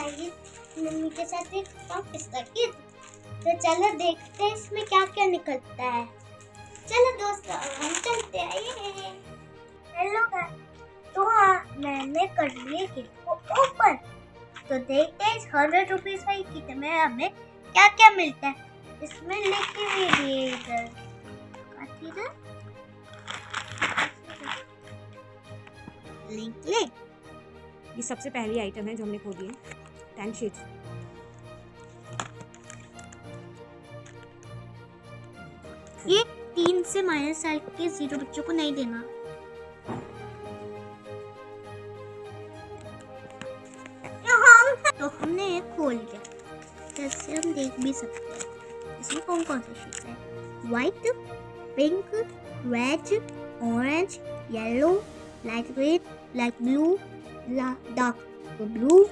आएगी मम्मी के साथ एक पिस्ता किड। तो चलो देखते हैं इसमें क्या क्या निकलता है। चलो दोस्तों हम चलते हैं। हेलो गाइस, तो मैंने कर लिया किट को ओपन। तो देखते हैं इस 100 रुपीज वाली किट में हमें क्या क्या मिलता है। इसमें लिखी हुई है इधर लिंक। ये सबसे पहली आइटम है जो हमने खोली है, 10 शीट्स। ये 3 से -साल के 0 बच्चों को नहीं देना। तो हमने ये खोल लिया, जैसे हम देख भी सकते हैं इसमें कौन कौन से शीट्स है। White, pink, red, orange, yellow, light green, light blue, dark blue,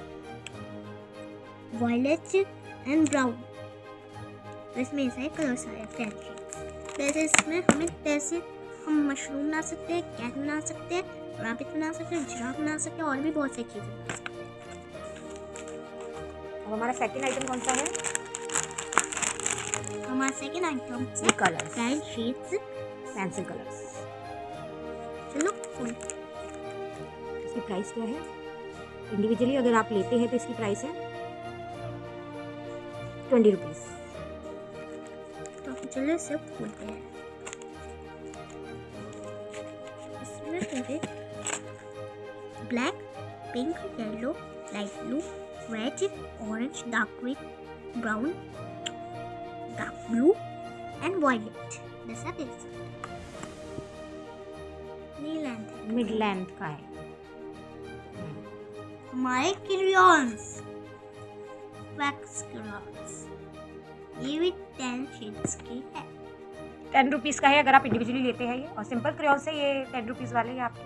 violet and brown. तो इसमें ऐसे कलर्स आए 10 शीट्स। जैसे इसमें हमें कैसे हम मशरूम बना सकते हैं, कैट बना सकते हैं, रैबिट बना सकते हैं, जिराफ बना सकते हैं और भी बहुत सी चीजें बना सकते हैं। अब हमारा सेकंड आइटम कौन सा है? हमारा सेकंड आइटम है कलर्स, 10 शीट्स पेंसिल कलर्स। चलो इसकी प्राइस क्या है? इंडिविजुअली अगर आप लेते हैं तो इसकी प्राइस है 20 रुपीज़। तो चलो इसे खोलते हैं। इसमें पहले black, pink, yellow, light blue, red, orange, dark green, brown, dark blue and violet जैसा देख सकते हैं। मिड लेंथ का है। हमारे क्रेयॉन्स, वैक्स क्रेयॉन्स, ये भी 10 शीट्स की है। 10 रुपीज़ का है अगर आप इंडिविजुअली लेते हैं ये, और सिंपल क्रेयॉन से ये 10 रुपीज़ वाले हैं आपके।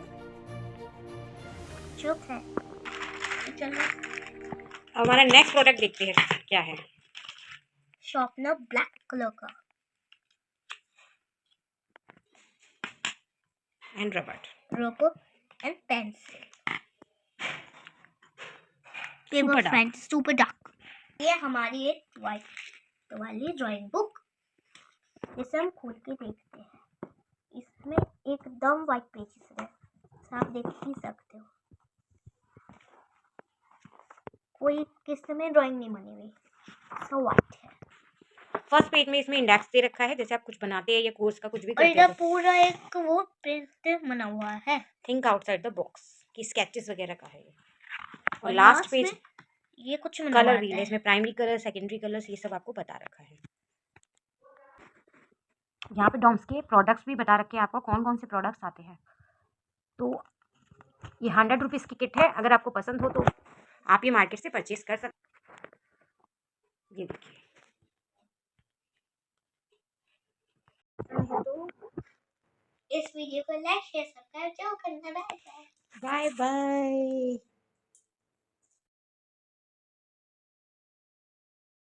चुप है। तो चलो हमारा नेक्स्ट प्रोडक्ट देखते हैं क्या है। शार्पनर ब्लैक कलर का and rubber and pencil. Paper friend super dark. ये हमारी एक व्हाइट वाली ड्राइंग बुक, इसे हम खोल के देखते हैं। इसमें एकदम व्हाइट पेजेस है, आप देख ही सकते हो। कोई किसी में ड्राइंग नहीं बनी हुई, सब व्हाइट है। फर्स्ट पेज में इसमें इंडेक्स दे रखा है, जैसे आप कुछ बनाते हैं या कोर्स का कुछ भी करते हैं। इधर पूरा एक वो प्रिंट बना हुआ है, थिंक आउटसाइड द बॉक्स की स्केचेस वगैरह का है। और लास्ट पेज ये कुछ कलर व्हील है, इसमें प्राइमरी कलर, सेकेंडरी कलर्स, ये सब आपको बता रखा है। यहाँ पे डॉम्स के प्रोडक्ट्स भी बता रखे हैं आपको, कौन कौन से प्रोडक्ट्स आते हैं। तो ये 100 रुपीज़ की किट है, अगर आपको पसंद हो तो आप ये मार्केट से परचेज कर सकते। ये देखिए। तो इस वीडियो को लाइक शेयर सब्सक्राइब जरूर करना। Bye bye. Bye bye.